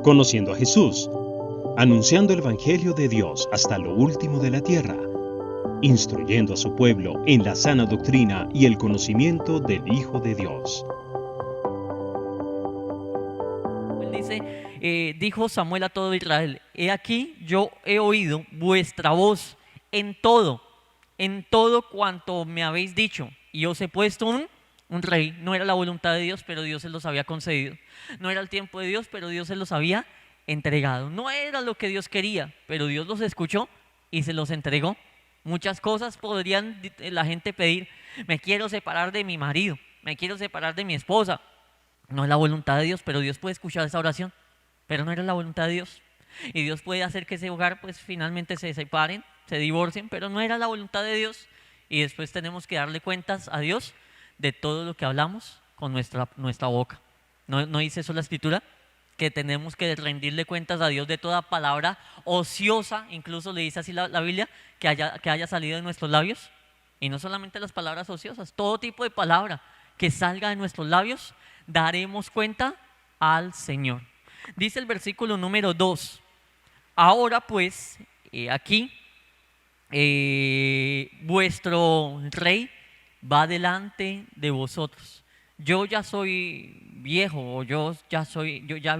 Conociendo a Jesús, anunciando el Evangelio de Dios hasta lo último de la tierra, instruyendo a su pueblo en la sana doctrina y el conocimiento del Hijo de Dios. Él dice, dijo Samuel a todo Israel: he aquí, yo he oído vuestra voz en todo cuanto me habéis dicho, y os he puesto un rey. No era la voluntad de Dios, pero Dios se los había concedido. No era el tiempo de Dios, pero Dios se los había entregado. No era lo que Dios quería, pero Dios los escuchó y se los entregó. Muchas cosas podrían la gente pedir: me quiero separar de mi marido, me quiero separar de mi esposa. No es la voluntad de Dios, pero Dios puede escuchar esa oración. Pero no era la voluntad de Dios. Y Dios puede hacer que ese hogar pues finalmente se separen, se divorcien, pero no era la voluntad de Dios. Y después tenemos que darle cuentas a Dios de todo lo que hablamos con nuestra boca. ¿No dice eso la Escritura? Que tenemos que rendirle cuentas a Dios de toda palabra ociosa, incluso le dice así la Biblia, que haya salido de nuestros labios. Y no solamente las palabras ociosas, todo tipo de palabra que salga de nuestros labios, daremos cuenta al Señor. Dice el versículo número 2: ahora pues, aquí, vuestro rey va delante de vosotros. Yo ya soy viejo, yo soy ya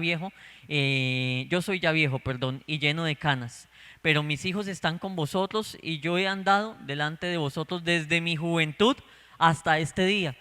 viejo, perdón, y lleno de canas. Pero mis hijos están con vosotros y yo he andado delante de vosotros desde mi juventud hasta este día.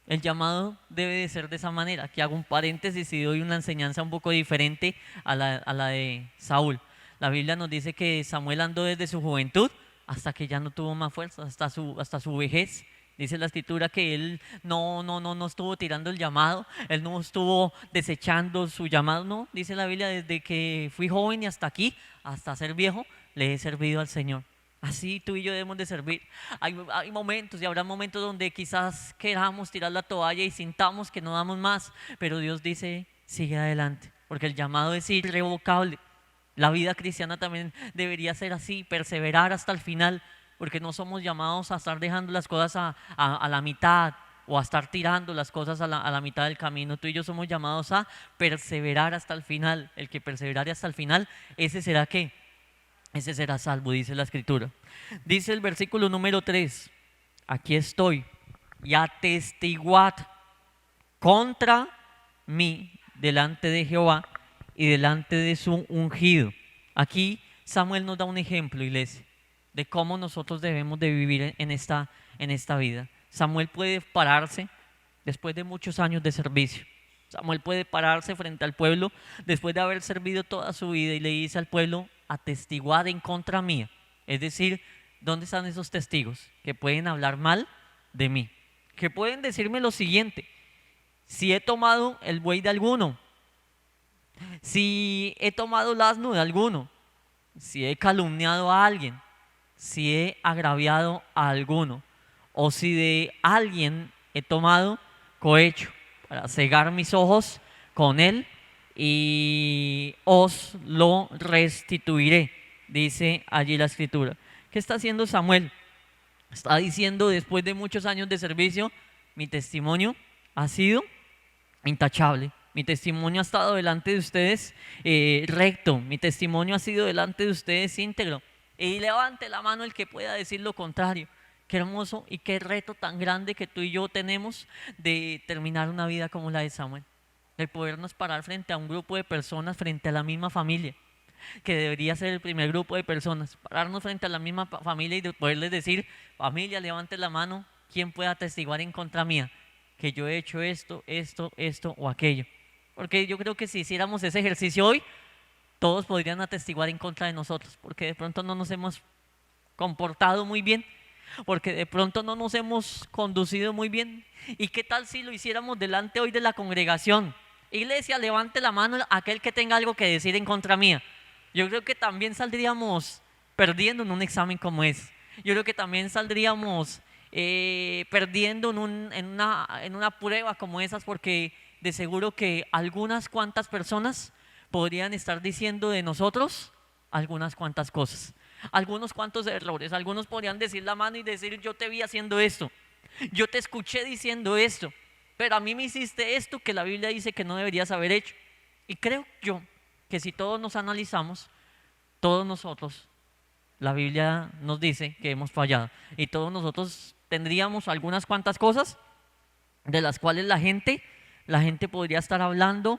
El llamado debe de ser de esa manera. Aquí hago un paréntesis y doy una enseñanza un poco diferente a la de Saúl. La Biblia nos dice que Samuel andó desde su juventud hasta que ya no tuvo más fuerza, hasta su vejez. Dice la Escritura que él no estuvo tirando el llamado, él no estuvo desechando su llamado, no. Dice la Biblia: desde que fui joven y hasta aquí, hasta ser viejo, le he servido al Señor. Así tú y yo debemos de servir. Hay momentos y habrá momentos donde quizás queramos tirar la toalla y sintamos que no damos más, pero Dios dice: sigue adelante, porque el llamado es irrevocable. La vida cristiana también debería ser así, perseverar hasta el final, porque no somos llamados a estar dejando las cosas a la mitad o a estar tirando las cosas a la mitad del camino. Tú y yo somos llamados a perseverar hasta el final. El que perseverare hasta el final, ese será ¿qué? Ese será salvo, dice la Escritura. Dice el versículo número 3: aquí estoy y atestiguad contra mí delante de Jehová y delante de su ungido. Aquí Samuel nos da un ejemplo, iglesia, de cómo nosotros debemos de vivir en esta vida. Samuel puede pararse después de muchos años de servicio. Samuel puede pararse frente al pueblo después de haber servido toda su vida y le dice al pueblo: atestiguad en contra mía. Es decir, ¿dónde están esos testigos que pueden hablar mal de mí? Que pueden decirme lo siguiente: si he tomado el buey de alguno, si he tomado el asno de alguno, si he calumniado a alguien, si he agraviado a alguno, o si de alguien he tomado cohecho para cegar mis ojos con él, y os lo restituiré, dice allí la Escritura. ¿Qué está haciendo Samuel? Está diciendo: después de muchos años de servicio, mi testimonio ha sido intachable. Mi testimonio ha estado delante de ustedes recto. Mi testimonio ha sido delante de ustedes íntegro. Y levante la mano el que pueda decir lo contrario. Qué hermoso y qué reto tan grande que tú y yo tenemos de terminar una vida como la de Samuel. De podernos parar frente a un grupo de personas, frente a la misma familia, que debería ser el primer grupo de personas. Pararnos frente a la misma familia y de poderles decir: familia, levante la mano, ¿quién pueda atestiguar en contra mía que yo he hecho esto o aquello? Porque yo creo que si hiciéramos ese ejercicio hoy, todos podrían atestiguar en contra de nosotros, porque de pronto no nos hemos comportado muy bien, porque de pronto no nos hemos conducido muy bien. ¿Y qué tal si lo hiciéramos delante hoy de la congregación? Iglesia, levante la mano aquel que tenga algo que decir en contra mía. Yo creo que también saldríamos perdiendo en un examen como ese. Yo creo que también saldríamos perdiendo en una prueba como esas, porque de seguro que algunas cuantas personas podrían estar diciendo de nosotros algunas cuantas cosas, algunos cuantos errores. Algunos podrían decir la mano y decir: yo te vi haciendo esto, yo te escuché diciendo esto, pero a mí me hiciste esto que la Biblia dice que no deberías haber hecho. Y creo yo que si todos nos analizamos, todos nosotros, la Biblia nos dice que hemos fallado y todos nosotros tendríamos algunas cuantas cosas de las cuales la gente podría estar hablando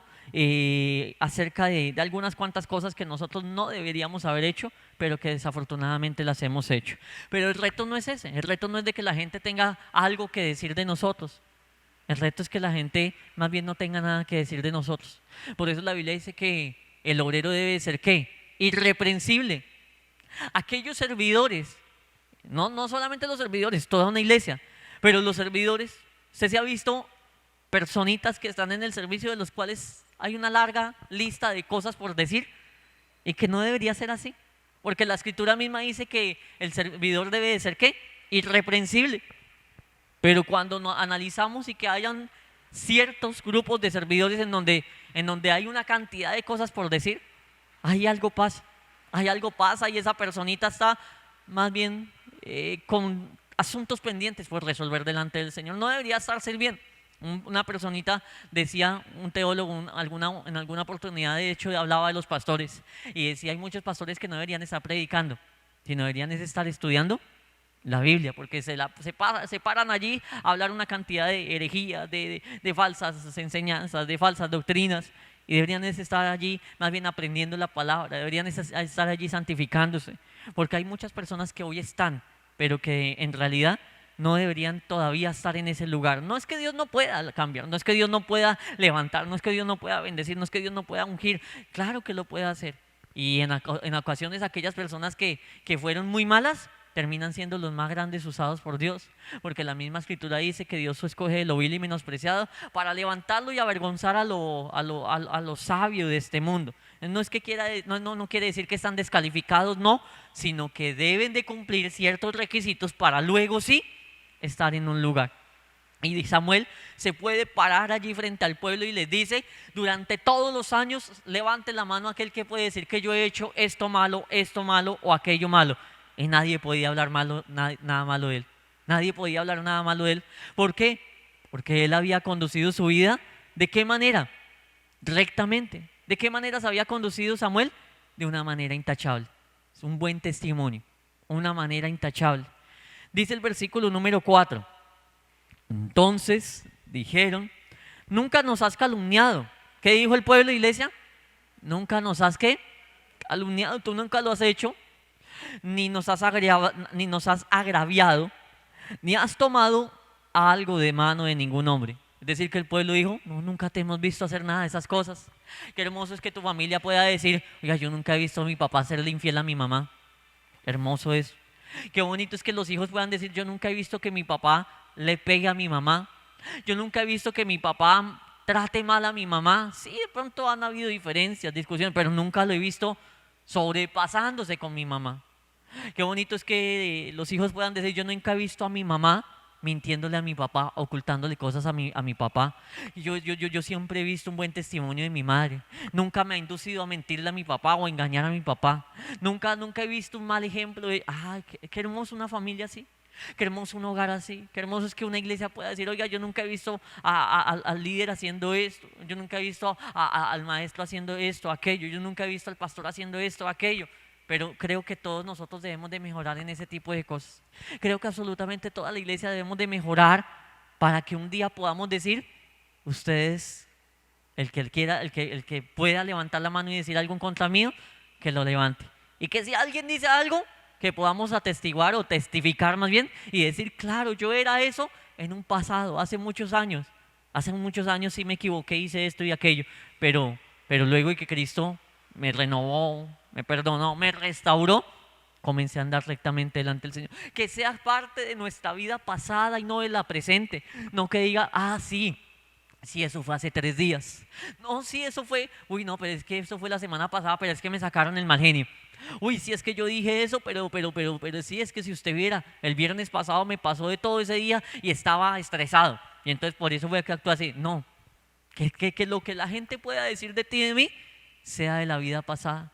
acerca de algunas cuantas cosas que nosotros no deberíamos haber hecho, pero que desafortunadamente las hemos hecho. Pero el reto no es ese, el reto no es de que la gente tenga algo que decir de nosotros. El reto es que la gente más bien no tenga nada que decir de nosotros. Por eso la Biblia dice que el obrero debe ser ¿qué? Irreprensible. Aquellos servidores, no solamente los servidores, toda una iglesia, pero los servidores, usted se ha visto personitas que están en el servicio de los cuales hay una larga lista de cosas por decir y que no debería ser así, porque la escritura misma dice que el servidor debe de ser ¿qué? Irreprensible. Pero cuando analizamos y que hayan ciertos grupos de servidores en donde hay una cantidad de cosas por decir, hay algo pasa y esa personita está más bien con asuntos pendientes por resolver delante del Señor. No debería estar sirviendo. Una personita decía, un teólogo en alguna oportunidad de hecho hablaba de los pastores y decía, hay muchos pastores que no deberían estar predicando, sino deberían estar estudiando la Biblia, porque se paran allí a hablar una cantidad de herejías, de falsas enseñanzas, de falsas doctrinas, y deberían estar allí más bien aprendiendo la palabra, deberían estar allí santificándose, porque hay muchas personas que hoy están, pero que en realidad no deberían todavía estar en ese lugar. No es que Dios no pueda cambiar, no es que Dios no pueda levantar, no es que Dios no pueda bendecir, no es que Dios no pueda ungir, claro que lo puede hacer. Y en ocasiones aquellas personas que fueron muy malas, terminan siendo los más grandes usados por Dios, porque la misma escritura dice que Dios escoge lo vil y menospreciado para levantarlo y avergonzar a lo sabio de este mundo. No es que no quiere decir que están descalificados, no, sino que deben de cumplir ciertos requisitos para luego sí estar en un lugar. Y Samuel se puede parar allí frente al pueblo y les dice, durante todos los años levante la mano aquel que puede decir que yo he hecho esto malo o aquello malo. Y nadie podía hablar nada malo de él. Nadie podía hablar nada malo de él. ¿Por qué? Porque él había conducido su vida. ¿De qué manera? Rectamente. ¿De qué manera se había conducido Samuel? De una manera intachable. Es un buen testimonio. Una manera intachable. Dice el versículo número 4. Entonces dijeron, nunca nos has calumniado. ¿Qué dijo el pueblo, iglesia? Nunca nos has ¿qué? Calumniado. Tú nunca lo has hecho. Ni nos has agraviado, ni has tomado algo de mano de ningún hombre. Es decir, que el pueblo dijo, no, nunca te hemos visto hacer nada de esas cosas. Qué hermoso es que tu familia pueda decir, oiga, yo nunca he visto a mi papá serle infiel a mi mamá. Hermoso eso. Qué bonito es que los hijos puedan decir, yo nunca he visto que mi papá le pegue a mi mamá. Yo nunca he visto que mi papá trate mal a mi mamá. Sí, de pronto han habido diferencias, discusiones, pero nunca lo he visto sobrepasándose con mi mamá. Qué bonito es que los hijos puedan decir, yo nunca he visto a mi mamá mintiéndole a mi papá, ocultándole cosas a mi papá. Yo siempre he visto un buen testimonio de mi madre. Nunca me ha inducido a mentirle a mi papá o a engañar a mi papá. Nunca he visto un mal ejemplo de, qué hermoso una familia así. Qué hermoso un hogar así. Qué hermoso es que una iglesia pueda decir, oiga, yo nunca he visto al líder haciendo esto. Yo nunca he visto al maestro haciendo esto, aquello. Yo nunca he visto al pastor haciendo esto, aquello. Pero creo que todos nosotros debemos de mejorar en ese tipo de cosas. Creo que absolutamente toda la iglesia debemos de mejorar para que un día podamos decir, ustedes, el que pueda levantar la mano y decir algo en contra mío, que lo levante. Y que si alguien dice algo, que podamos atestiguar o testificar más bien y decir, claro, yo era eso en un pasado, hace muchos años. Hace muchos años sí me equivoqué, hice esto y aquello, pero luego de que Cristo me renovó, me perdonó, me restauró, comencé a andar rectamente delante del Señor. Que sea parte de nuestra vida pasada y no de la presente. No que diga, sí, eso fue hace 3 días. No, sí, eso fue, no, pero es que eso fue la semana pasada, pero es que me sacaron el mal genio. Sí, es que yo dije eso, pero sí, es que si usted viera, el viernes pasado me pasó de todo ese día y estaba estresado. Y entonces por eso voy a actuar así. No, que lo que la gente pueda decir de ti y de mí sea de la vida pasada.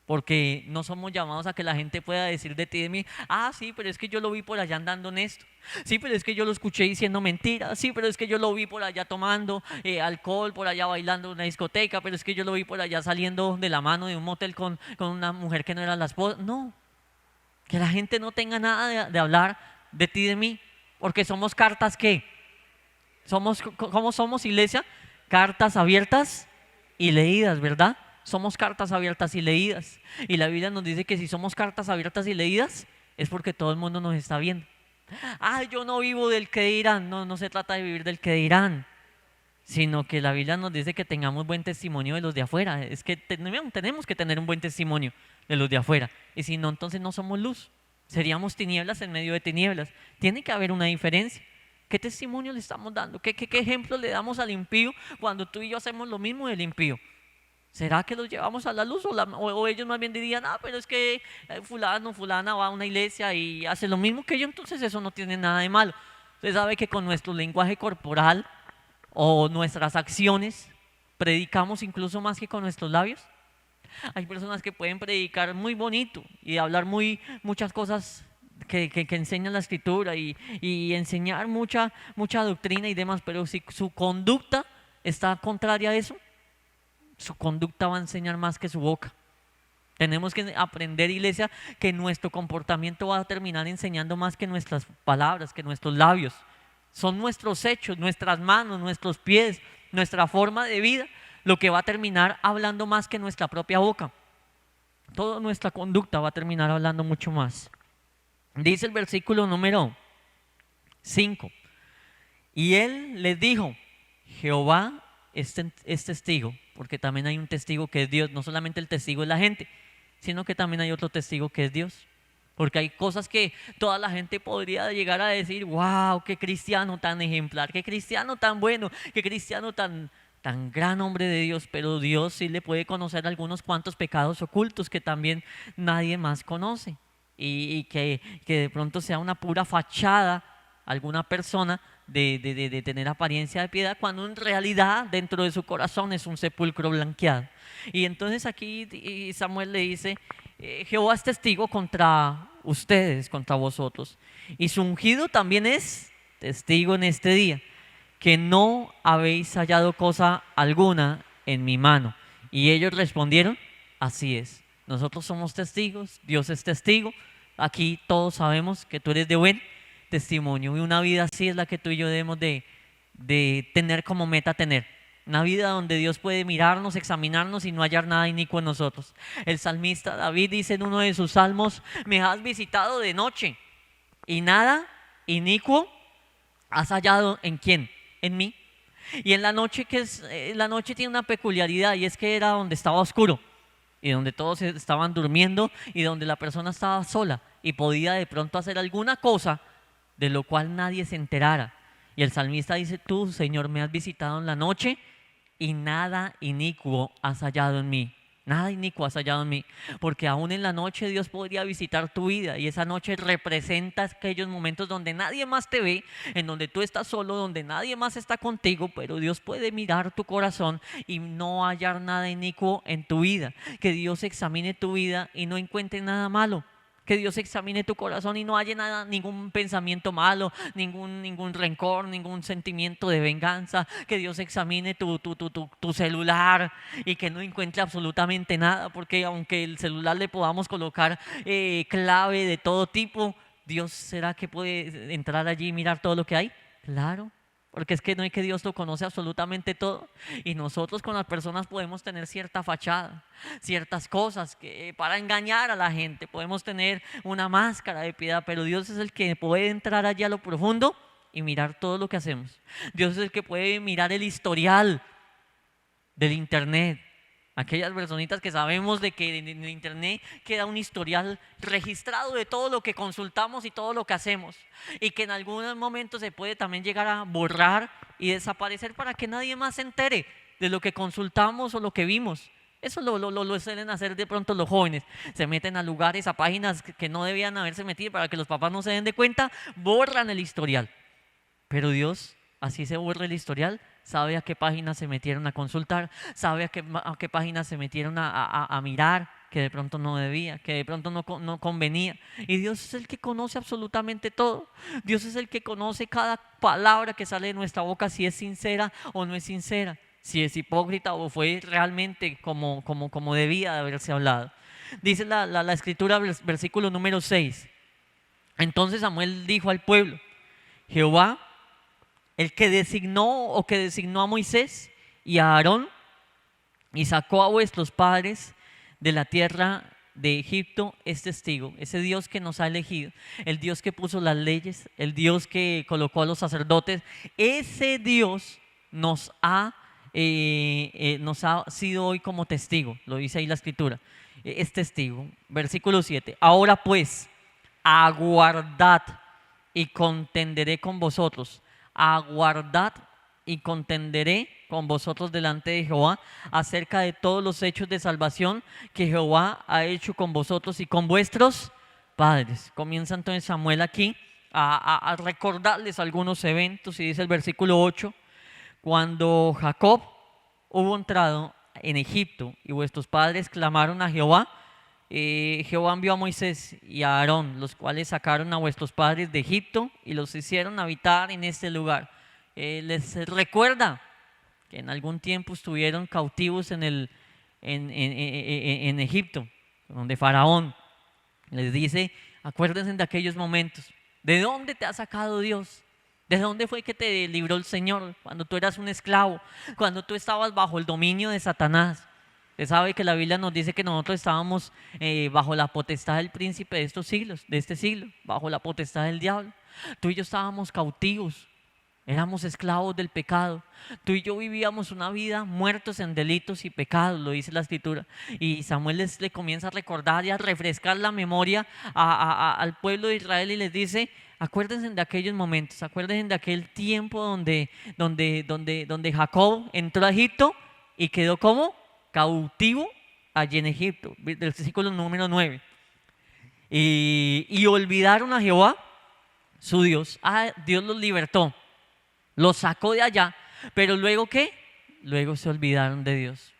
Porque no somos llamados a que la gente pueda decir de ti y de mí, ah, sí, pero es que yo lo vi por allá andando en esto. Sí, pero es que yo lo escuché diciendo mentiras. Sí, pero es que yo lo vi por allá tomando alcohol, por allá bailando en una discoteca. Pero es que yo lo vi por allá saliendo de la mano de un motel con una mujer que no era la esposa. No, que la gente no tenga nada de hablar de ti y de mí. Porque somos cartas que, ¿cómo somos, iglesia? Cartas abiertas y leídas, ¿verdad? Somos cartas abiertas y leídas. Y la Biblia nos dice que si somos cartas abiertas y leídas, es porque todo el mundo nos está viendo. Ah, yo no vivo del que dirán. No, no se trata de vivir del que dirán, sino que la Biblia nos dice que tengamos buen testimonio de los de afuera. Es que tenemos que tener un buen testimonio de los de afuera. Y si no, entonces no somos luz. Seríamos tinieblas en medio de tinieblas. Tiene que haber una diferencia. ¿Qué testimonio le estamos dando? ¿Qué ejemplo le damos al impío cuando tú y yo hacemos lo mismo del impío? ¿Será que los llevamos a la luz o ellos más bien dirían, ah, pero es que fulano, fulana va a una iglesia y hace lo mismo que yo, entonces eso no tiene nada de malo? Usted sabe que con nuestro lenguaje corporal o nuestras acciones predicamos incluso más que con nuestros labios. Hay personas que pueden predicar muy bonito y hablar muchas cosas que enseñan la escritura y enseñar mucha doctrina y demás, pero si su conducta está contraria a eso, su conducta va a enseñar más que su boca. Tenemos que aprender, iglesia, que nuestro comportamiento va a terminar enseñando más que nuestras palabras, que nuestros labios. Son nuestros hechos, nuestras manos, nuestros pies, nuestra forma de vida, lo que va a terminar hablando más que nuestra propia boca. Toda nuestra conducta va a terminar hablando mucho más. Dice el versículo número 5. Y él les dijo, Jehová es testigo, porque también hay un testigo que es Dios. No solamente el testigo es la gente, sino que también hay otro testigo que es Dios. Porque hay cosas que toda la gente podría llegar a decir, wow, qué cristiano tan ejemplar, qué cristiano tan bueno, qué cristiano tan gran hombre de Dios. Pero Dios sí le puede conocer algunos cuantos pecados ocultos que también nadie más conoce. Y que de pronto sea una pura fachada alguna persona de tener apariencia de piedad, cuando en realidad dentro de su corazón es un sepulcro blanqueado. Y entonces aquí Samuel le dice, Jehová es testigo contra ustedes, contra vosotros, y su ungido también es testigo en este día, que no habéis hallado cosa alguna en mi mano. Y ellos respondieron, así es, nosotros somos testigos, Dios es testigo, aquí todos sabemos que tú eres de buen testimonio, y una vida así es la que tú y yo debemos de tener como meta tener. Una vida donde Dios puede mirarnos, examinarnos y no hallar nada inicuo en nosotros. El salmista David dice en uno de sus salmos, me has visitado de noche y nada inicuo has hallado ¿en quién? En mí. Y en la noche, la noche tiene una peculiaridad, y es que era donde estaba oscuro y donde todos estaban durmiendo y donde la persona estaba sola y podía de pronto hacer alguna cosa de lo cual nadie se enterara. Y el salmista dice, tú, Señor, me has visitado en la noche y nada inicuo has hallado en mí. Nada inicuo has hallado en mí. Porque aún en la noche Dios podría visitar tu vida, y esa noche representa aquellos momentos donde nadie más te ve, en donde tú estás solo, donde nadie más está contigo, pero Dios puede mirar tu corazón y no hallar nada inicuo en tu vida. Que Dios examine tu vida y no encuentre nada malo. Que Dios examine tu corazón y no haya nada, ningún pensamiento malo, ningún rencor, ningún sentimiento de venganza. Que Dios examine tu celular y que no encuentre absolutamente nada, porque aunque el celular le podamos colocar clave de todo tipo, Dios, ¿será que puede entrar allí y mirar todo lo que hay? Claro. Porque es que no es que Dios lo conoce absolutamente todo, y nosotros con las personas podemos tener cierta fachada, ciertas cosas que para engañar a la gente, podemos tener una máscara de piedad, pero Dios es el que puede entrar allá a lo profundo y mirar todo lo que hacemos. Dios es el que puede mirar el historial del internet. Aquellas personitas que sabemos de que en el internet queda un historial registrado de todo lo que consultamos y todo lo que hacemos, y que en algunos momentos se puede también llegar a borrar y desaparecer para que nadie más se entere de lo que consultamos o lo que vimos. Eso lo suelen hacer de pronto los jóvenes. Se meten a lugares, a páginas que no debían haberse metido para que los papás no se den de cuenta, borran el historial. Pero Dios, así se borra el historial, sabe a qué página se metieron a consultar, sabe a qué página se metieron a mirar, que de pronto no debía, que de pronto no convenía. Y Dios es el que conoce absolutamente todo. Dios es el que conoce cada palabra que sale de nuestra boca, si es sincera o no es sincera, si es hipócrita o fue realmente como debía de haberse hablado. Dice la escritura, versículo número 6. Entonces Samuel dijo al pueblo: Jehová, el que designó a Moisés y a Aarón y sacó a vuestros padres de la tierra de Egipto, es testigo. Ese Dios que nos ha elegido, el Dios que puso las leyes, el Dios que colocó a los sacerdotes, ese Dios nos ha sido hoy como testigo. Lo dice ahí la escritura, es testigo. Versículo 7. Ahora pues, aguardad y contenderé con vosotros. Aguardad y contenderé con vosotros delante de Jehová acerca de todos los hechos de salvación que Jehová ha hecho con vosotros y con vuestros padres. Comienza entonces Samuel aquí a recordarles algunos eventos, y dice el versículo 8: cuando Jacob hubo entrado en Egipto y vuestros padres clamaron a Jehová, Jehová envió a Moisés y a Aarón, los cuales sacaron a vuestros padres de Egipto y los hicieron habitar en este lugar. Les recuerda que en algún tiempo estuvieron cautivos en Egipto, donde Faraón les dice: acuérdense de aquellos momentos. ¿De dónde te ha sacado Dios? ¿De dónde fue que te libró el Señor? Cuando tú eras un esclavo, cuando tú estabas bajo el dominio de Satanás. Usted sabe que la Biblia nos dice que nosotros estábamos bajo la potestad del príncipe de estos siglos, de este siglo, bajo la potestad del diablo. Tú y yo estábamos cautivos, éramos esclavos del pecado. Tú y yo vivíamos una vida muertos en delitos y pecados, lo dice la escritura. Y Samuel le comienza a recordar y a refrescar la memoria al pueblo de Israel y les dice: acuérdense de aquellos momentos, acuérdense de aquel tiempo donde Jacob entró a Egipto y quedó como cautivo allí en Egipto, del versículo número 9. Y olvidaron a Jehová, su Dios. Dios los libertó, los sacó de allá, pero luego ¿qué? Luego se olvidaron de Dios,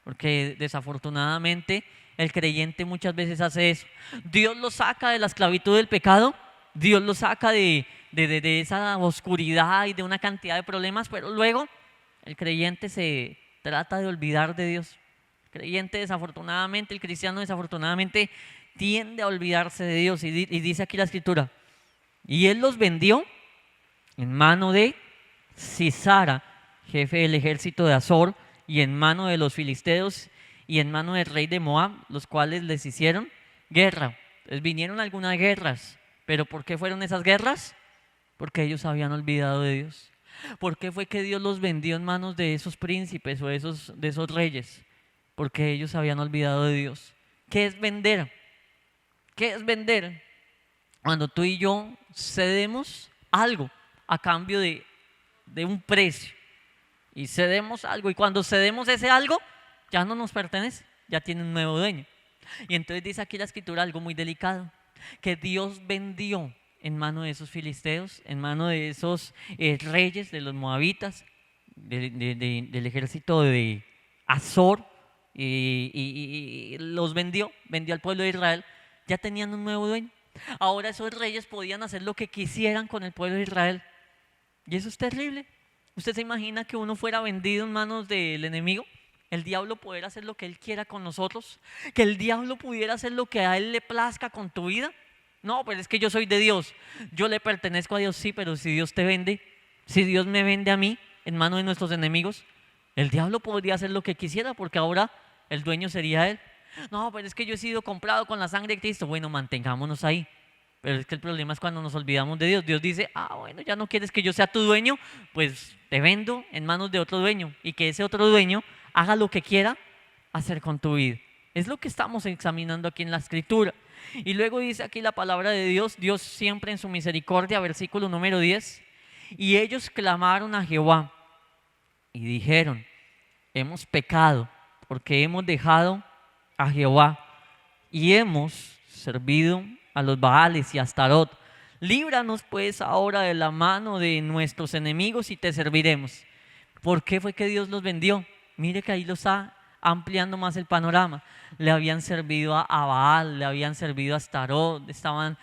porque desafortunadamente el creyente muchas veces hace eso. Dios los saca de la esclavitud del pecado, Dios los saca de esa oscuridad y de una cantidad de problemas, pero luego el creyente se trata de olvidar de Dios. El creyente desafortunadamente, el cristiano desafortunadamente tiende a olvidarse de Dios, y dice aquí la escritura: y él los vendió en mano de Sisara, jefe del ejército de Azor, y en mano de los filisteos y en mano del rey de Moab, los cuales les hicieron guerra. Entonces vinieron algunas guerras, pero ¿por qué fueron esas guerras? Porque ellos habían olvidado de Dios. ¿Por qué fue que Dios los vendió en manos de esos príncipes o de esos reyes? Porque ellos habían olvidado de Dios. ¿Qué es vender? ¿Qué es vender? Cuando tú y yo cedemos algo a cambio de un precio. Y cedemos algo, y cuando cedemos ese algo, ya no nos pertenece, ya tiene un nuevo dueño. Y entonces dice aquí la escritura algo muy delicado: que Dios vendió en mano de esos filisteos, en mano de esos reyes, de los moabitas, del ejército de Azor, y los vendió al pueblo de Israel. Ya tenían un nuevo dueño. Ahora esos reyes podían hacer lo que quisieran con el pueblo de Israel. Y eso es terrible. ¿Usted se imagina que uno fuera vendido en manos del enemigo? El diablo pudiera hacer lo que él quiera con nosotros, que el diablo pudiera hacer lo que a él le plazca con tu vida. No, pero es que yo soy de Dios, yo le pertenezco a Dios. Sí, pero si Dios te vende, si Dios me vende a mí en manos de nuestros enemigos, el diablo podría hacer lo que quisiera, porque ahora el dueño sería él. No, pero es que yo he sido comprado con la sangre de Cristo. Bueno, mantengámonos ahí. Pero es que el problema es cuando nos olvidamos de Dios. Dios dice: bueno, ya no quieres que yo sea tu dueño, pues te vendo en manos de otro dueño, y que ese otro dueño haga lo que quiera hacer con tu vida. Es lo que estamos examinando aquí en la escritura. Y luego dice aquí la palabra de Dios: Dios siempre en su misericordia, versículo número 10: y ellos clamaron a Jehová y dijeron: hemos pecado porque hemos dejado a Jehová y hemos servido a los Baales y a Astarot. Líbranos pues ahora de la mano de nuestros enemigos y te serviremos. ¿Por qué fue que Dios los vendió? Mire que ahí lo está ampliando más el panorama. Le habían servido a Baal, le habían servido a Astarot, estaban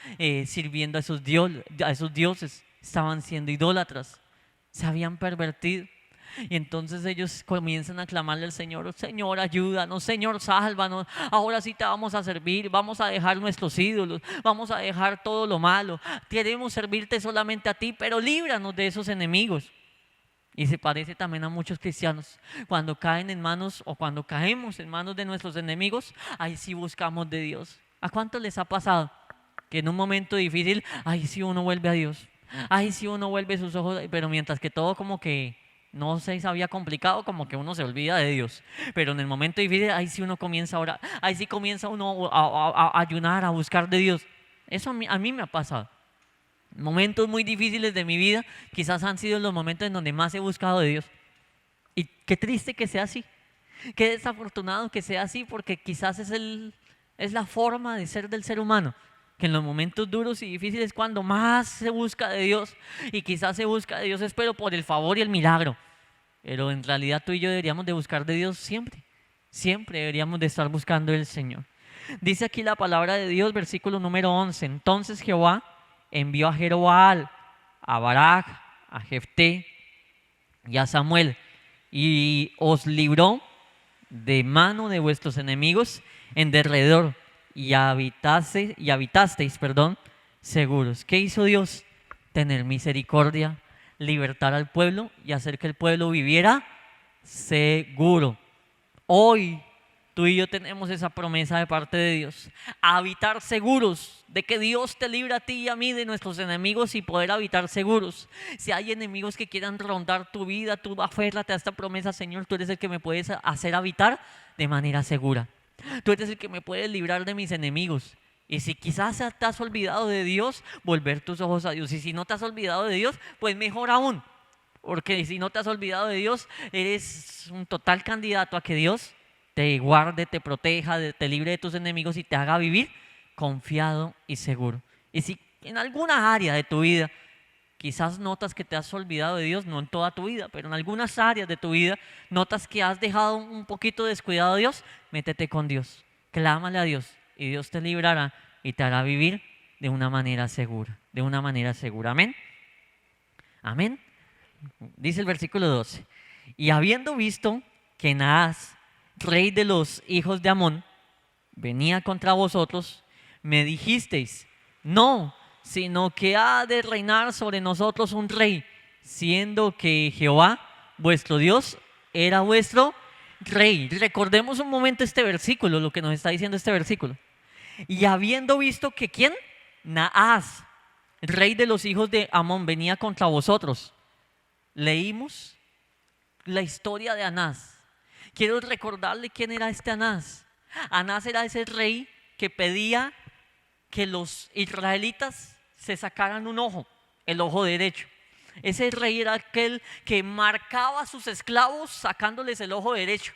sirviendo a esos dioses, estaban siendo idólatras, se habían pervertido. Y entonces ellos comienzan a clamarle al Señor: Señor, ayúdanos, Señor, sálvanos, ahora sí te vamos a servir, vamos a dejar nuestros ídolos, vamos a dejar todo lo malo, queremos servirte solamente a ti, pero líbranos de esos enemigos. Y se parece también a muchos cristianos, cuando caen en manos o cuando caemos en manos de nuestros enemigos, ahí sí buscamos de Dios. ¿A cuántos les ha pasado que en un momento difícil, ahí sí uno vuelve a Dios, ahí sí uno vuelve sus ojos, pero mientras que todo como que no se había complicado, como que uno se olvida de Dios, pero en el momento difícil, ahí sí uno comienza a orar, ahí sí comienza uno a ayunar, a buscar de Dios? Eso a mí me ha pasado. Momentos muy difíciles de mi vida quizás han sido los momentos en donde más he buscado de Dios. Y qué triste que sea así, qué desafortunado que sea así, porque quizás es la forma de ser del ser humano, que en los momentos duros y difíciles es cuando más se busca de Dios. Y quizás se busca de Dios es pero por el favor y el milagro, pero en realidad tú y yo deberíamos de buscar de Dios siempre. Siempre deberíamos de estar buscando del Señor. Dice aquí la palabra de Dios, versículo número 11: entonces Jehová envió a Jerobaal, a Barak, a Jefté y a Samuel, y os libró de mano de vuestros enemigos en derredor, y habitasteis, seguros. ¿Qué hizo Dios? Tener misericordia, libertar al pueblo y hacer que el pueblo viviera seguro. Hoy tú y yo tenemos esa promesa de parte de Dios: habitar seguros, de que Dios te libra a ti y a mí de nuestros enemigos y poder habitar seguros. Si hay enemigos que quieran rondar tu vida, tú aférrate a esta promesa: Señor, tú eres el que me puedes hacer habitar de manera segura. Tú eres el que me puedes librar de mis enemigos. Y si quizás te has olvidado de Dios, volver tus ojos a Dios. Y si no te has olvidado de Dios, pues mejor aún. Porque si no te has olvidado de Dios, eres un total candidato a que Dios te guarde, te proteja, te libre de tus enemigos y te haga vivir confiado y seguro. Y si en alguna área de tu vida quizás notas que te has olvidado de Dios, no en toda tu vida, pero en algunas áreas de tu vida notas que has dejado un poquito descuidado a Dios, métete con Dios, clámale a Dios y Dios te librará y te hará vivir de una manera segura, de una manera segura. Amén. Amén. Dice el versículo 12: y habiendo visto que Naas, rey de los hijos de Amón, venía contra vosotros, me dijisteis: no, sino que ha de reinar sobre nosotros un rey, siendo que Jehová, vuestro Dios, era vuestro rey. Recordemos un momento este versículo, lo que nos está diciendo este versículo. Y habiendo visto que ¿quién? Naas, rey de los hijos de Amón, venía contra vosotros. Leímos la historia de Anás. Quiero recordarle quién era este Anás. Anás era ese rey que pedía que los israelitas se sacaran un ojo, el ojo derecho. Ese rey era aquel que marcaba a sus esclavos sacándoles el ojo derecho.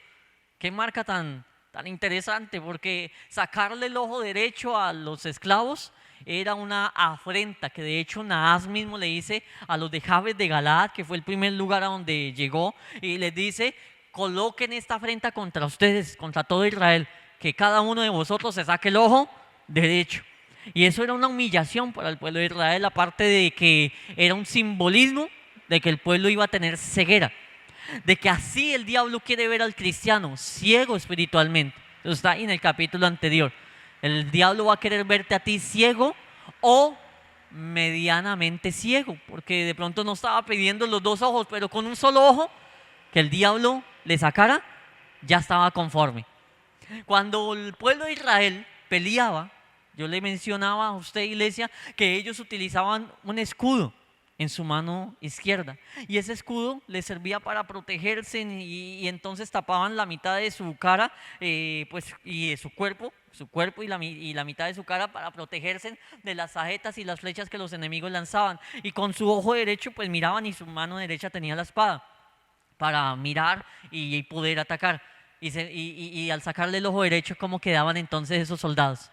Qué marca tan interesante, porque sacarle el ojo derecho a los esclavos era una afrenta, que de hecho Naas mismo le dice a los de Jabes de Galaad, que fue el primer lugar a donde llegó, y les dice: coloquen esta afrenta contra ustedes, contra todo Israel, que cada uno de vosotros se saque el ojo derecho. Y eso era una humillación para el pueblo de Israel, aparte de que era un simbolismo de que el pueblo iba a tener ceguera, de que así el diablo quiere ver al cristiano, ciego espiritualmente. Eso está en el capítulo anterior. El diablo va a querer verte a ti ciego o medianamente ciego, porque de pronto no estaba pidiendo los dos ojos, pero con un solo ojo que el diablo le sacara, ya estaba conforme. Cuando el pueblo de Israel peleaba, yo le mencionaba a usted, iglesia, que ellos utilizaban un escudo en su mano izquierda, y ese escudo les servía para protegerse, y entonces tapaban la mitad de su cara y de su cuerpo y la mitad de su cara, para protegerse de las saetas y las flechas que los enemigos lanzaban. Y con su ojo derecho pues miraban, y su mano derecha tenía la espada para mirar y poder atacar. Y al sacarle el ojo derecho, ¿cómo quedaban entonces esos soldados?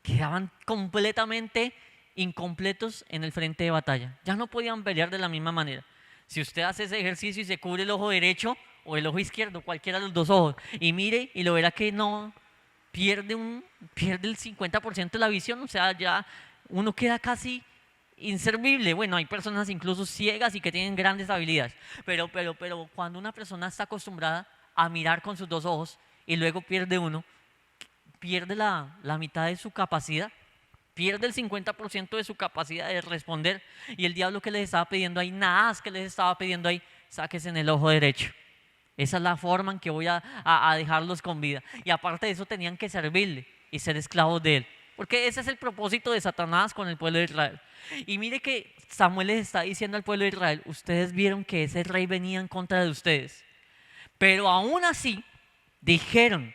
Quedaban completamente incompletos en el frente de batalla. Ya no podían pelear de la misma manera. Si usted hace ese ejercicio y se cubre el ojo derecho o el ojo izquierdo, cualquiera de los dos ojos, y mire y lo verá que no pierde el 50% de la visión, o sea, ya uno queda casi inservible. Bueno, hay personas incluso ciegas y que tienen grandes habilidades, pero cuando una persona está acostumbrada a mirar con sus dos ojos y luego pierde uno, pierde la mitad de su capacidad, pierde el 50% de su capacidad de responder. Y el diablo que les estaba pidiendo ahí, nada que les estaba pidiendo ahí, sáquese en el ojo derecho. Esa es la forma en que voy a dejarlos con vida. Y aparte de eso tenían que servirle y ser esclavos de él. Porque ese es el propósito de Satanás con el pueblo de Israel. Y mire que Samuel les está diciendo al pueblo de Israel, ustedes vieron que ese rey venía en contra de ustedes. Pero aún así dijeron,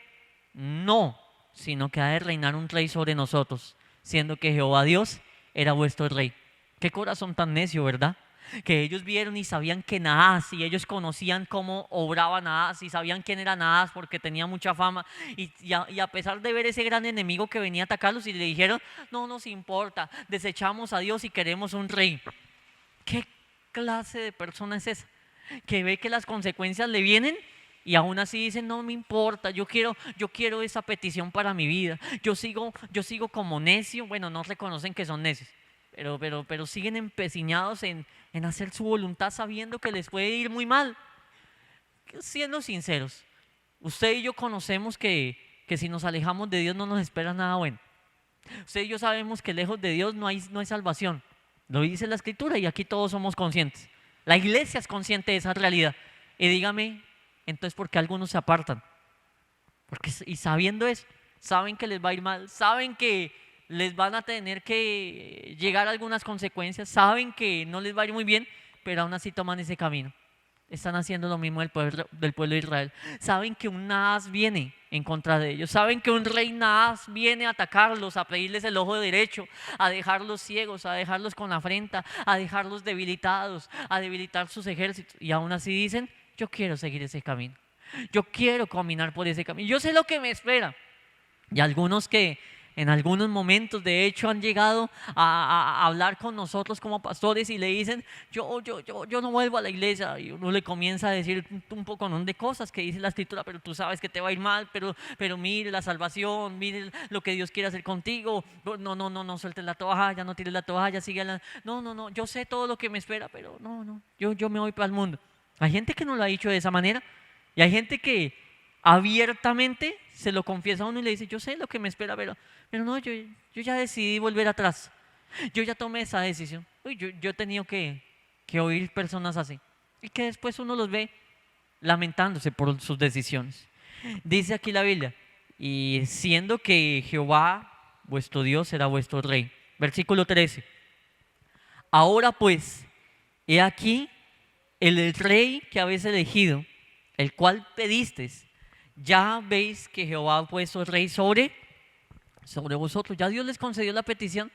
no, sino que ha de reinar un rey sobre nosotros, siendo que Jehová Dios era vuestro rey. Qué corazón tan necio, ¿verdad? Que ellos vieron y sabían que Naas, y ellos conocían cómo obraba Naas, y sabían quién era Naas porque tenía mucha fama, y a pesar de ver ese gran enemigo que venía a atacarlos, y le dijeron, no nos importa, desechamos a Dios y queremos un rey. ¿Qué clase de persona es esa? Que ve que las consecuencias le vienen y aún así dicen, no me importa, yo quiero esa petición para mi vida. Yo sigo como necio. Bueno, no reconocen que son necios, pero siguen empecinados en hacer su voluntad sabiendo que les puede ir muy mal. Siendo sinceros, usted y yo conocemos que si nos alejamos de Dios no nos espera nada bueno. Usted y yo sabemos que lejos de Dios no hay salvación. Lo dice la Escritura y aquí todos somos conscientes. La iglesia es consciente de esa realidad. Y dígame, entonces, ¿por qué algunos se apartan? Y sabiendo eso, saben que les va a ir mal, saben que les van a tener que llegar algunas consecuencias, saben que no les va a ir muy bien, pero aún así toman ese camino. Están haciendo lo mismo del pueblo de Israel. Saben que un Naas viene en contra de ellos. Saben que un rey Naas viene a atacarlos, a pedirles el ojo derecho, a dejarlos ciegos, a dejarlos con afrenta, a dejarlos debilitados, a debilitar sus ejércitos. Y aún así dicen, yo quiero seguir ese camino. Yo quiero caminar por ese camino. Yo sé lo que me espera. Y algunos que en algunos momentos de hecho han llegado a hablar con nosotros como pastores y le dicen, yo no vuelvo a la iglesia. Y uno le comienza a decir un poco de cosas que dice la Escritura, pero tú sabes que te va a ir mal, pero mire la salvación, mire lo que Dios quiere hacer contigo. No sueltes la toalla, no tires la toalla, sigue no, yo sé todo lo que me espera, pero yo me voy para el mundo. Hay gente que no lo ha dicho de esa manera y hay gente que abiertamente se lo confiesa a uno y le dice, yo sé lo que me espera, pero no, yo ya decidí volver atrás. Yo ya tomé esa decisión. Yo he tenido que oír personas así y que después uno los ve lamentándose por sus decisiones. Dice aquí la Biblia, y siendo que Jehová vuestro Dios será vuestro rey. Versículo 13. Ahora pues, he aquí el rey que habéis elegido, el cual pedisteis. Ya veis que Jehová ha puesto rey sobre vosotros. Ya Dios les concedió la petición.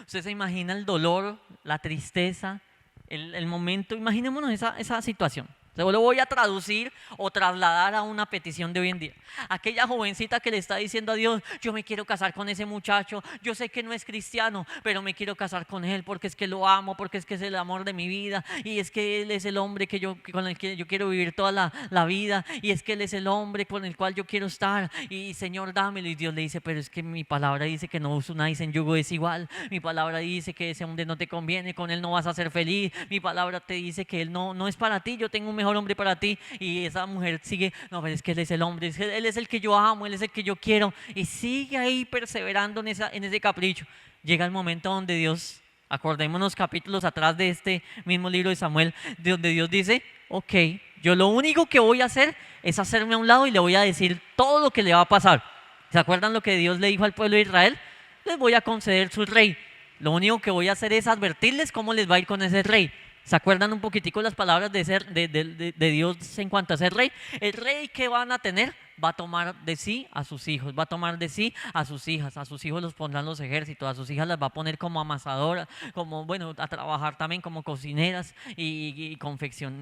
Usted se imagina el dolor, la tristeza, el momento. Imaginémonos esa situación. Lo voy a traducir o trasladar a una petición de hoy en día. Aquella jovencita que le está diciendo a Dios, yo me quiero casar con ese muchacho, yo sé que no es cristiano, pero me quiero casar con él porque es que lo amo, porque es que es el amor de mi vida, y es que él es el hombre con el que yo quiero vivir toda la vida, y es que él es el hombre con el cual yo quiero estar, y Señor dámelo. Y Dios le dice, pero es que mi palabra dice que no os unáis en yugo desigual, mi palabra dice que ese hombre no te conviene, con él no vas a ser feliz, mi palabra te dice que él no es para ti, yo tengo un mejor hombre para ti. Y esa mujer sigue, no, pero es que él es el hombre, él es el que yo amo, él es el que yo quiero, y sigue ahí perseverando en ese capricho. Llega el momento donde Dios, acordémonos capítulos atrás de este mismo libro de Samuel, de donde Dios dice, ok, yo lo único que voy a hacer es hacerme a un lado y le voy a decir todo lo que le va a pasar. ¿Se acuerdan lo que Dios le dijo al pueblo de Israel? Les voy a conceder su rey, lo único que voy a hacer es advertirles cómo les va a ir con ese rey. ¿Se acuerdan un poquitico las palabras de Dios en cuanto a ser rey? El rey que van a tener va a tomar de sí a sus hijos, va a tomar de sí a sus hijos los pondrán los ejércitos, a sus hijas las va a poner como amasadoras, como, bueno, a trabajar también como cocineras y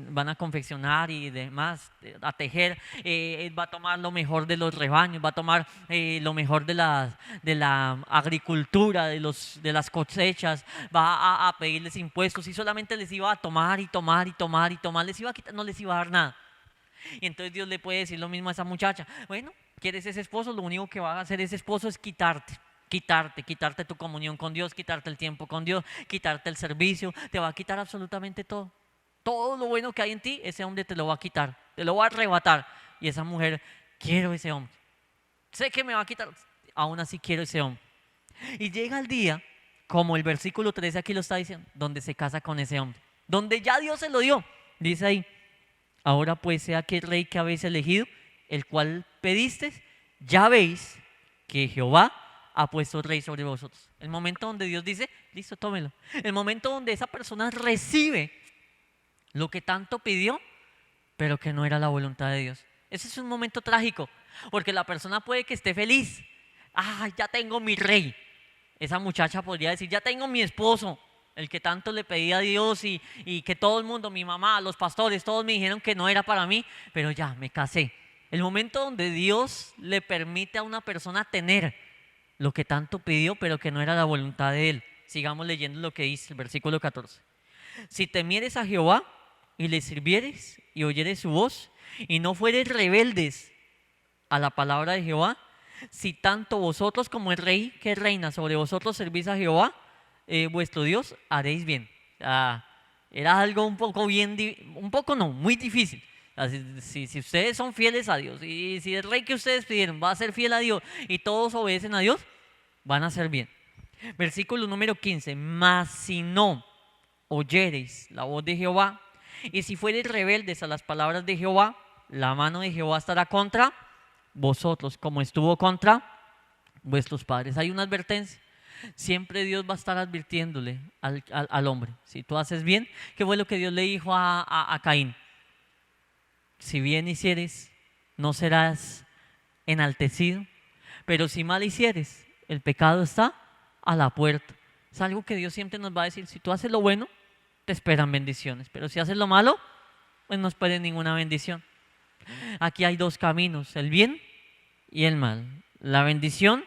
van a confeccionar y demás, a tejer, va a tomar lo mejor de los rebaños, va a tomar lo mejor de la agricultura, de las cosechas, va a pedirles impuestos y solamente les iba a tomar y tomar y tomar y tomar, les iba a quitar, no les iba a dar nada. Y entonces Dios le puede decir lo mismo a esa muchacha. Bueno, ¿quieres ese esposo? Lo único que va a hacer ese esposo es quitarte tu comunión con Dios, quitarte el tiempo con Dios, quitarte el servicio, te va a quitar absolutamente todo. Todo lo bueno que hay en ti, ese hombre te lo va a quitar, te lo va a arrebatar. Y esa mujer, quiero ese hombre. Sé que me va a quitar, aún así quiero ese hombre. Y llega el día, como el versículo 13 aquí lo está diciendo, donde se casa con ese hombre, donde ya Dios se lo dio. Dice ahí, ahora pues sea que el rey que habéis elegido, el cual pedisteis, ya veis que Jehová ha puesto rey sobre vosotros. El momento donde Dios dice, listo, tómelo. El momento donde esa persona recibe lo que tanto pidió, pero que no era la voluntad de Dios. Ese es un momento trágico, porque la persona puede que esté feliz. Ah, ya tengo mi rey. Esa muchacha podría decir, ya tengo mi esposo, el que tanto le pedía a Dios y que todo el mundo, mi mamá, los pastores, todos me dijeron que no era para mí, pero ya, me casé. El momento donde Dios le permite a una persona tener lo que tanto pidió, pero que no era la voluntad de Él. Sigamos leyendo lo que dice el versículo 14. Si temieres a Jehová y le sirvieres y oyeres su voz y no fueres rebeldes a la palabra de Jehová, si tanto vosotros como el rey que reina sobre vosotros servís a Jehová, vuestro Dios, haréis bien. Era algo un poco un poco no, muy difícil. Si ustedes son fieles a Dios y si el rey que ustedes pidieron va a ser fiel a Dios y todos obedecen a Dios, van a ser bien. Versículo número 15, mas si no oyereis la voz de Jehová y si fuereis rebeldes a las palabras de Jehová, la mano de Jehová estará contra vosotros como estuvo contra vuestros padres. Hay una advertencia. Siempre Dios va a estar advirtiéndole al hombre. Si tú haces bien, ¿qué fue lo que Dios le dijo a Caín? Si bien hicieres, no serás enaltecido, pero si mal hicieres, el pecado está a la puerta. Es algo que Dios siempre nos va a decir. Si tú haces lo bueno, te esperan bendiciones, pero si haces lo malo, pues no esperes ninguna bendición. Aquí hay dos caminos, el bien y el mal, la bendición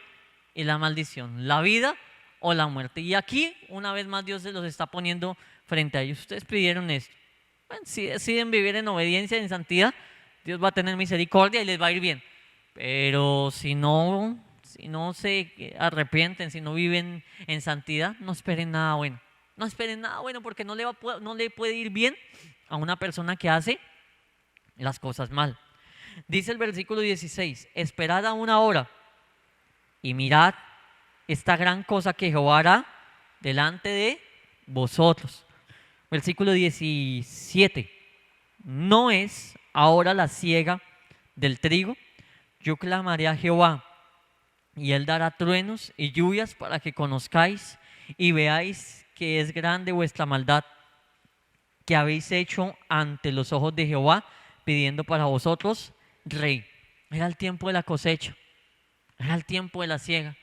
y la maldición, la vida o la muerte. Y aquí, una vez más, Dios se los está poniendo frente a ellos. Ustedes pidieron esto. Bueno, si deciden vivir en obediencia y en santidad, Dios va a tener misericordia y les va a ir bien. Pero si no se arrepienten, si no viven en santidad, no esperen nada bueno. No esperen nada bueno porque no le puede ir bien a una persona que hace las cosas mal. Dice el versículo 16, esperad a una hora y mirad esta gran cosa que Jehová hará delante de vosotros. Versículo 17, no es ahora la siega del trigo, yo clamaré a Jehová y él dará truenos y lluvias para que conozcáis y veáis que es grande vuestra maldad que habéis hecho ante los ojos de Jehová, pidiendo para vosotros rey. Era el tiempo de la cosecha, era el tiempo de la siega,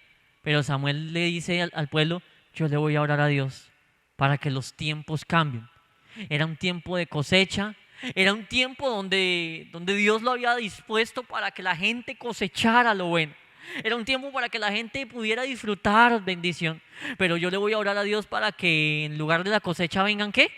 pero Samuel le dice al pueblo, yo le voy a orar a Dios para que los tiempos cambien. Era un tiempo de cosecha, era un tiempo donde Dios lo había dispuesto para que la gente cosechara lo bueno. Era un tiempo para que la gente pudiera disfrutar bendición. Pero yo le voy a orar a Dios para que en lugar de la cosecha vengan ¿qué?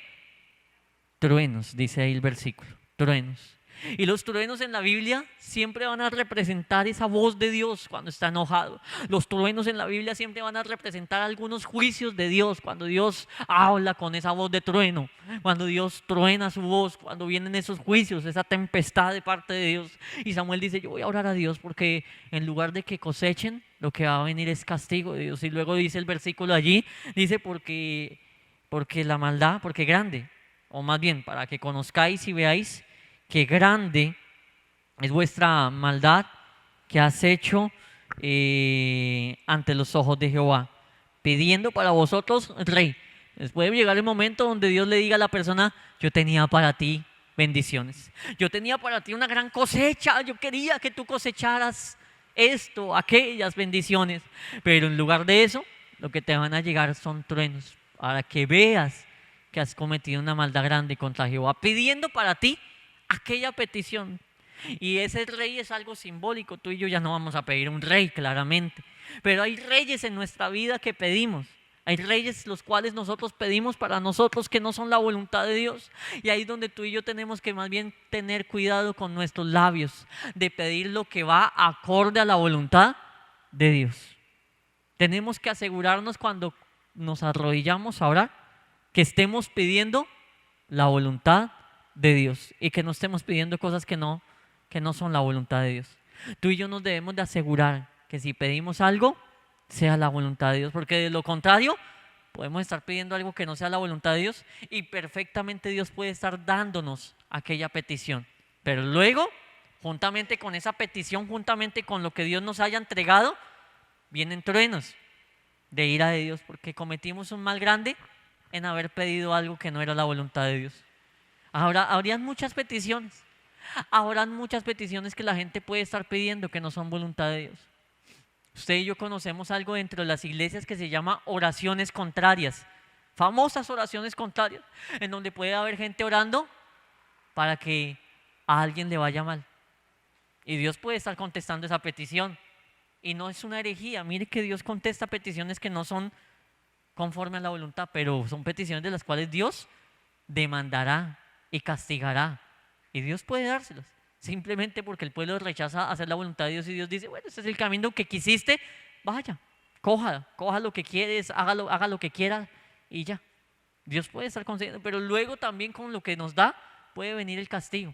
Truenos, dice ahí el versículo, truenos. Y los truenos en la Biblia siempre van a representar esa voz de Dios cuando está enojado. Los truenos en la Biblia siempre van a representar algunos juicios de Dios, cuando Dios habla con esa voz de trueno, cuando Dios truena su voz, cuando vienen esos juicios, esa tempestad de parte de Dios. Y Samuel dice, yo voy a orar a Dios porque en lugar de que cosechen, lo que va a venir es castigo de Dios. Y luego dice el versículo allí, dice porque la maldad, porque grande, o más bien para que conozcáis y veáis que grande es vuestra maldad que has hecho ante los ojos de Jehová, pidiendo para vosotros rey. Puede llegar el momento donde Dios le diga a la persona, yo tenía para ti bendiciones. Yo tenía para ti una gran cosecha, yo quería que tú cosecharas esto, aquellas bendiciones, pero en lugar de eso, lo que te van a llegar son truenos, para que veas que has cometido una maldad grande contra Jehová, pidiendo para ti aquella petición. Y ese rey es algo simbólico. Tú y yo ya no vamos a pedir un rey, claramente, pero hay reyes en nuestra vida que pedimos. Hay reyes los cuales nosotros pedimos para nosotros que no son la voluntad de Dios. Y ahí es donde tú y yo tenemos que más bien tener cuidado con nuestros labios, de pedir lo que va acorde a la voluntad de Dios. Tenemos que asegurarnos cuando nos arrodillamos a orar que estemos pidiendo la voluntad de Dios y que no estemos pidiendo cosas que no son la voluntad de Dios. Tú y yo nos debemos de asegurar que si pedimos algo, sea la voluntad de Dios, porque de lo contrario podemos estar pidiendo algo que no sea la voluntad de Dios y perfectamente Dios puede estar dándonos aquella petición, pero luego juntamente con esa petición, juntamente con lo que Dios nos haya entregado, vienen truenos de ira de Dios, porque cometimos un mal grande en haber pedido algo que no era la voluntad de Dios. Ahora habrían muchas peticiones, habrán muchas peticiones que la gente puede estar pidiendo que no son voluntad de Dios. Usted y yo conocemos algo dentro de las iglesias que se llama oraciones contrarias, famosas oraciones contrarias, en donde puede haber gente orando para que a alguien le vaya mal. Y Dios puede estar contestando esa petición. Y no es una herejía. Mire que Dios contesta peticiones que no son conforme a la voluntad, pero son peticiones de las cuales Dios demandará y castigará. Y Dios puede dárselas. Simplemente porque el pueblo rechaza hacer la voluntad de Dios y Dios dice, bueno, este es el camino que quisiste, vaya, coja lo que quieres, haga lo que quiera y ya. Dios puede estar concediendo, pero luego también con lo que nos da puede venir el castigo.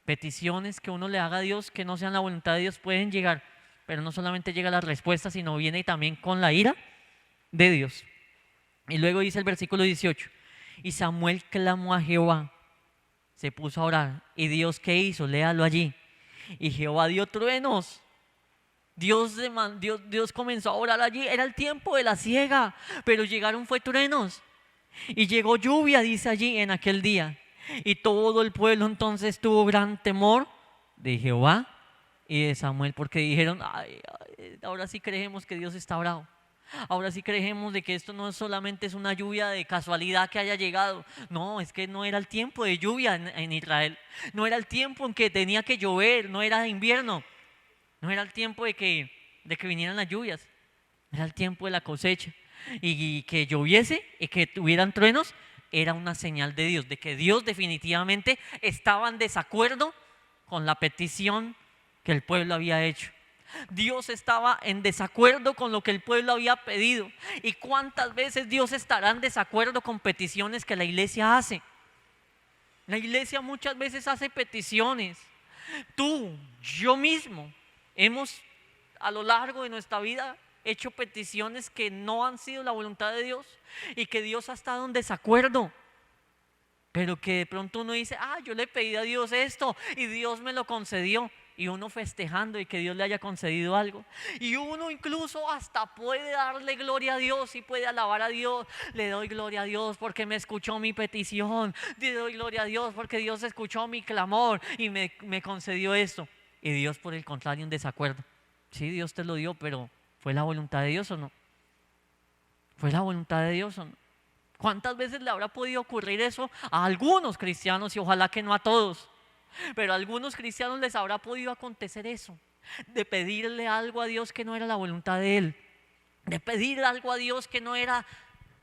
Peticiones que uno le haga a Dios que no sean la voluntad de Dios pueden llegar, pero no solamente llega la respuesta, sino viene también con la ira de Dios. Y luego dice el versículo 18, y Samuel clamó a Jehová, se puso a orar. ¿Y Dios qué hizo? Léalo allí. Y Jehová dio truenos. Dios comenzó a orar allí. Era el tiempo de la siega, pero llegaron fue truenos. Y llegó lluvia, dice allí, en aquel día. Y todo el pueblo entonces tuvo gran temor de Jehová y de Samuel, porque dijeron, ay, ahora sí creemos que Dios está bravo. Ahora sí creemos de que esto no solamente es una lluvia de casualidad que haya llegado. No, es que no era el tiempo de lluvia en Israel. No era el tiempo en que tenía que llover, no era de invierno. No era el tiempo de que vinieran las lluvias. Era el tiempo de la cosecha. Y que lloviese y que tuvieran truenos era una señal de Dios, de que Dios definitivamente estaba en desacuerdo con la petición que el pueblo había hecho. Dios estaba en desacuerdo con lo que el pueblo había pedido. ¿Y cuántas veces Dios estará en desacuerdo con peticiones que la iglesia hace? La iglesia muchas veces hace peticiones. Tú, yo mismo, hemos a lo largo de nuestra vida hecho peticiones que no han sido la voluntad de Dios y que Dios ha estado en desacuerdo. Pero que de pronto uno dice, yo le pedí a Dios esto y Dios me lo concedió. Y uno festejando y que Dios le haya concedido algo. Y uno incluso hasta puede darle gloria a Dios y puede alabar a Dios. Le doy gloria a Dios porque me escuchó mi petición. Le doy gloria a Dios porque Dios escuchó mi clamor y me concedió esto. Y Dios por el contrario en desacuerdo. Sí, Dios te lo dio, pero ¿fue la voluntad de Dios o no? ¿Fue la voluntad de Dios o no? ¿Cuántas veces le habrá podido ocurrir eso a algunos cristianos y ojalá que no a todos? Pero a algunos cristianos les habrá podido acontecer eso, de pedirle algo a Dios que no era la voluntad de Él, de pedir algo a Dios que no era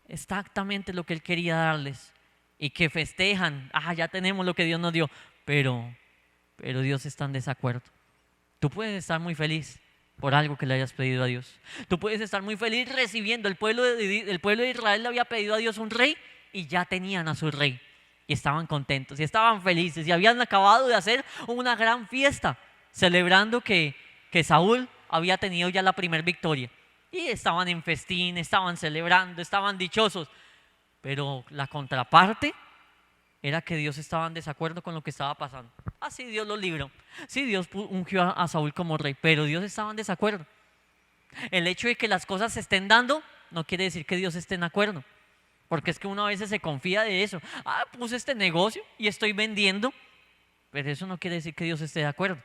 exactamente lo que Él quería darles y que festejan, ya tenemos lo que Dios nos dio, pero Dios está en desacuerdo. Tú puedes estar muy feliz por algo que le hayas pedido a Dios. Tú puedes estar muy feliz recibiendo. El pueblo de Israel le había pedido a Dios un rey y ya tenían a su rey. Y estaban contentos, y estaban felices, y habían acabado de hacer una gran fiesta, celebrando que Saúl había tenido ya la primera victoria. Y estaban en festín, estaban celebrando, estaban dichosos. Pero la contraparte era que Dios estaba en desacuerdo con lo que estaba pasando. Así Dios lo libró. Sí, Dios ungió a Saúl como rey, pero Dios estaba en desacuerdo. El hecho de que las cosas se estén dando no quiere decir que Dios esté en acuerdo. Porque es que uno a veces se confía de eso. Ah, puse este negocio y estoy vendiendo, pero eso no quiere decir que Dios esté de acuerdo.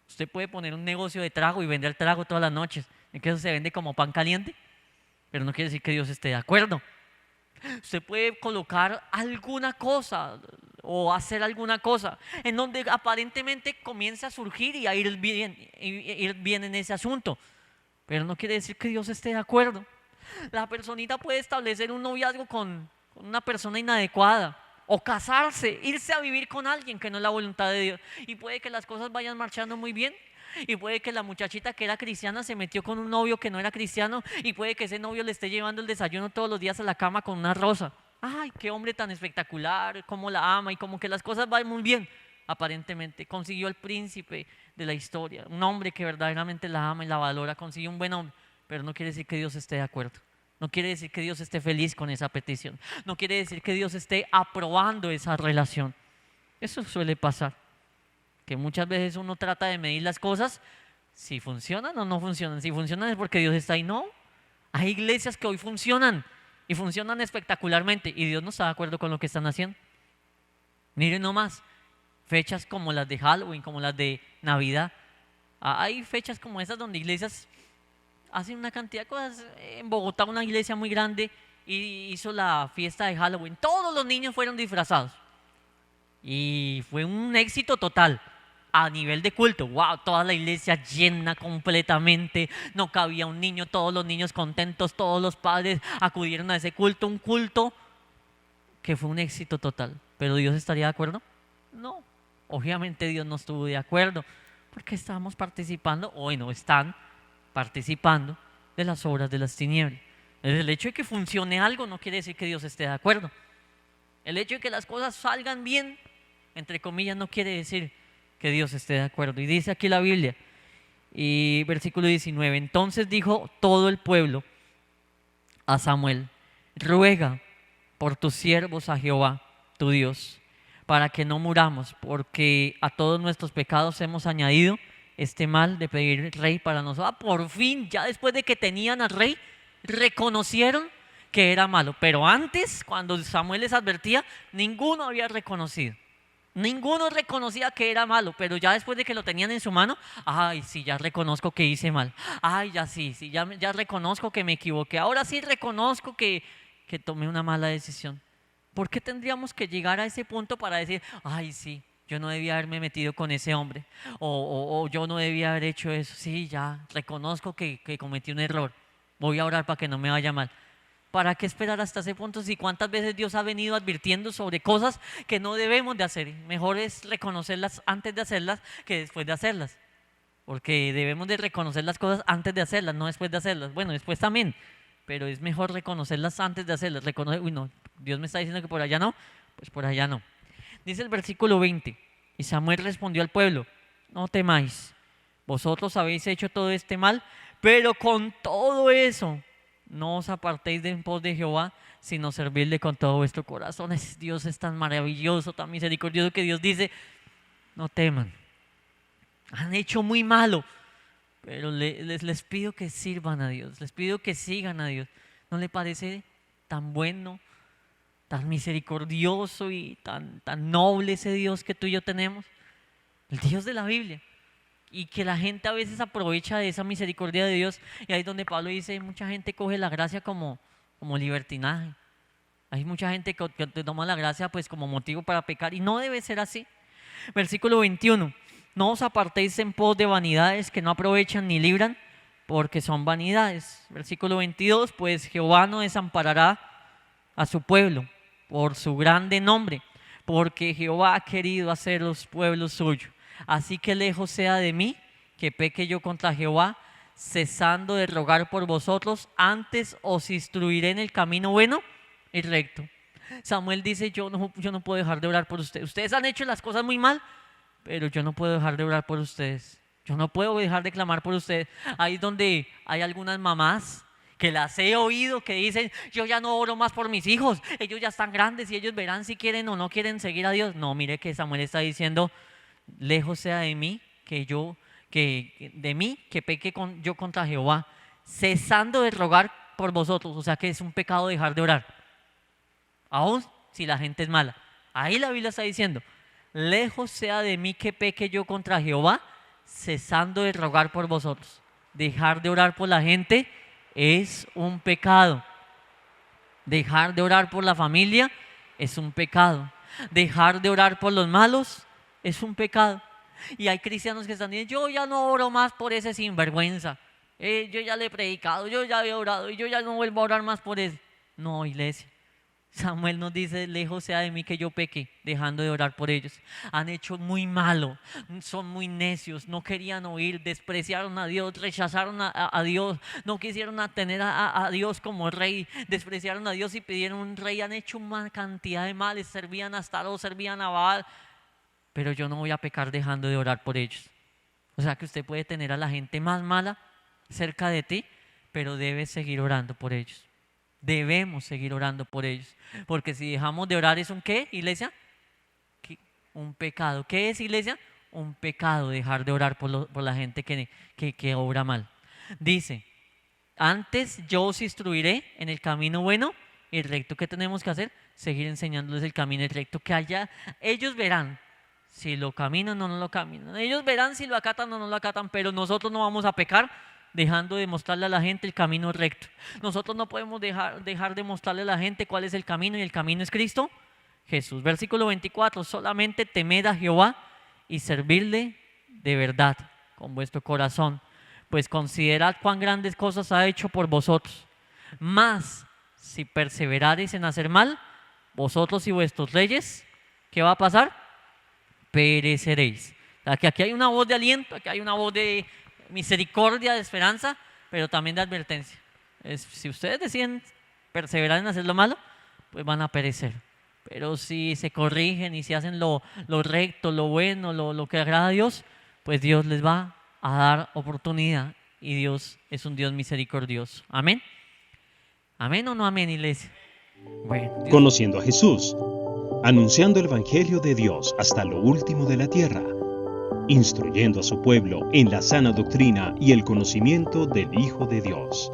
Usted puede poner un negocio de trago y vender trago todas las noches, y que eso se vende como pan caliente, pero no quiere decir que Dios esté de acuerdo. Usted puede colocar alguna cosa o hacer alguna cosa en donde aparentemente comienza a surgir y a ir bien en ese asunto, pero no quiere decir que Dios esté de acuerdo. La personita puede establecer un noviazgo con una persona inadecuada o casarse, irse a vivir con alguien que no es la voluntad de Dios, y puede que las cosas vayan marchando muy bien. Y puede que la muchachita que era cristiana se metió con un novio que no era cristiano, y puede que ese novio le esté llevando el desayuno todos los días a la cama con una rosa. Ay, qué hombre tan espectacular, cómo la ama, y como que las cosas van muy bien. Aparentemente consiguió el príncipe de la historia, un hombre que verdaderamente la ama y la valora, consiguió un buen hombre, pero no quiere decir que Dios esté de acuerdo. No quiere decir que Dios esté feliz con esa petición. No quiere decir que Dios esté aprobando esa relación. Eso suele pasar, que muchas veces uno trata de medir las cosas si funcionan o no funcionan. Si funcionan es porque Dios está ahí. No, hay iglesias que hoy funcionan y funcionan espectacularmente, y Dios no está de acuerdo con lo que están haciendo. Miren nomás, fechas como las de Halloween, como las de Navidad. Hay fechas como esas donde iglesias hacen una cantidad de cosas. En Bogotá una iglesia muy grande hizo la fiesta de Halloween. Todos los niños fueron disfrazados y fue un éxito total. A nivel de culto, wow, toda la iglesia llena completamente, no cabía un niño, todos los niños contentos, todos los padres acudieron a ese culto, un culto que fue un éxito total. ¿Pero Dios estaría de acuerdo? No, obviamente Dios no estuvo de acuerdo, porque estábamos participando, o bueno, están participando de las obras de las tinieblas. El hecho de que funcione algo no quiere decir que Dios esté de acuerdo. El hecho de que las cosas salgan bien, entre comillas, no quiere decir que Dios esté de acuerdo. Y dice aquí la Biblia, y versículo 19: entonces dijo todo el pueblo a Samuel: ruega por tus siervos a Jehová, tu Dios, para que no muramos, porque a todos nuestros pecados hemos añadido este mal de pedir rey para nosotros. Por fin, ya después de que tenían al rey, reconocieron que era malo. Pero antes, cuando Samuel les advertía, ninguno había reconocido. Ninguno reconocía que era malo, pero ya después de que lo tenían en su mano, ay, sí, ya reconozco que hice mal. Ay, ya sí, ya reconozco que me equivoqué. Ahora sí reconozco que tomé una mala decisión. ¿Por qué tendríamos que llegar a ese punto para decir, ay, sí, yo no debía haberme metido con ese hombre, o yo no debía haber hecho eso? Sí, ya reconozco que cometí un error. Voy a orar para que no me vaya mal. ¿Para qué esperar hasta ese punto si cuántas veces Dios ha venido advirtiendo sobre cosas que no debemos de hacer? Mejor es reconocerlas antes de hacerlas que después de hacerlas, porque debemos de reconocer las cosas antes de hacerlas, no después de hacerlas. Bueno, después también, pero es mejor reconocerlas antes de hacerlas. Uy, no, Dios me está diciendo que por allá no, pues por allá no. Dice el versículo 20: y Samuel respondió al pueblo: no temáis, vosotros habéis hecho todo este mal, pero con todo eso no os apartéis de en pos de Jehová, sino servirle con todo vuestro corazón. Dios es tan maravilloso, tan misericordioso, que Dios dice: no teman, han hecho muy malo, pero les pido que sirvan a Dios, les pido que sigan a Dios. ¿No le parece tan bueno, tan misericordioso y tan noble ese Dios que tú y yo tenemos? El Dios de la Biblia. Y que la gente a veces aprovecha de esa misericordia de Dios, y ahí es donde Pablo dice: mucha gente coge la gracia como libertinaje. Hay mucha gente que toma la gracia pues como motivo para pecar, y no debe ser así. Versículo 21: no os apartéis en pos de vanidades que no aprovechan ni libran, porque son vanidades. Versículo 22: pues Jehová no desamparará a su pueblo por su grande nombre, porque Jehová ha querido hacer los pueblos suyos. Así que lejos sea de mí que peque yo contra Jehová, cesando de rogar por vosotros, antes os instruiré en el camino bueno y recto. Samuel dice: yo no puedo dejar de orar por ustedes. Ustedes han hecho las cosas muy mal, pero yo no puedo dejar de orar por ustedes. Yo no puedo dejar de clamar por ustedes. Ahí es donde hay algunas mamás que las he oído que dicen: yo ya no oro más por mis hijos, ellos ya están grandes y ellos verán si quieren o no quieren seguir a Dios. No, mire que Samuel está diciendo: lejos sea de mí que peque yo contra Jehová, cesando de rogar por vosotros. O sea que es un pecado dejar de orar. aún si la gente es mala. Ahí la Biblia está diciendo, lejos sea de mí que peque yo contra Jehová, cesando de rogar por vosotros. Dejar de orar por la gente es un pecado. Dejar de orar por la familia es un pecado. Dejar de orar por los malos es un pecado. Y hay cristianos que están diciendo, yo ya no oro más por ese sinvergüenza. Yo ya le he predicado, yo ya he orado y yo ya no vuelvo a orar más por ese. No, iglesia. Samuel nos dice, lejos sea de mí que yo peque, dejando de orar por ellos. Han hecho muy malo, son muy necios, no querían oír, despreciaron a Dios, rechazaron a Dios, no quisieron tener a Dios como rey, despreciaron a Dios y pidieron un rey, han hecho una cantidad de males, servían a Astarot, servían a Baal, pero yo no voy a pecar dejando de orar por ellos. O sea que usted puede tener a la gente más mala cerca de ti, pero debe seguir orando por ellos. Debemos seguir orando por ellos, porque si dejamos de orar es un ¿qué, iglesia? Un pecado. ¿Qué es, iglesia? Un pecado dejar de orar por la gente que obra mal. Dice, antes yo os instruiré en el camino bueno y recto. ¿Qué tenemos que hacer? Seguir enseñándoles el camino recto, que allá ellos verán si lo caminan o no lo caminan. Ellos verán si lo acatan o no lo acatan, pero nosotros no vamos a pecar dejando de mostrarle a la gente el camino recto. Nosotros no podemos dejar de mostrarle a la gente cuál es el camino, y el camino es Cristo Jesús. Versículo 24, solamente temed a Jehová y servirle de verdad con vuestro corazón, pues considerad cuán grandes cosas ha hecho por vosotros. Mas si perseverareis en hacer mal, vosotros y vuestros reyes, ¿qué va a pasar? Pereceréis. O sea, que aquí hay una voz de aliento, aquí hay una voz de misericordia, de esperanza, pero también de advertencia. Si ustedes deciden perseverar en hacer lo malo, pues van a perecer. Pero si se corrigen y si hacen lo recto, lo bueno, lo que agrada a Dios, pues Dios les va a dar oportunidad, y Dios es un Dios misericordioso. ¿Amén? ¿Amén o no amén, iglesia? Bueno, Conociendo a Jesús, anunciando el Evangelio de Dios hasta lo último de la tierra, instruyendo a su pueblo en la sana doctrina y el conocimiento del Hijo de Dios.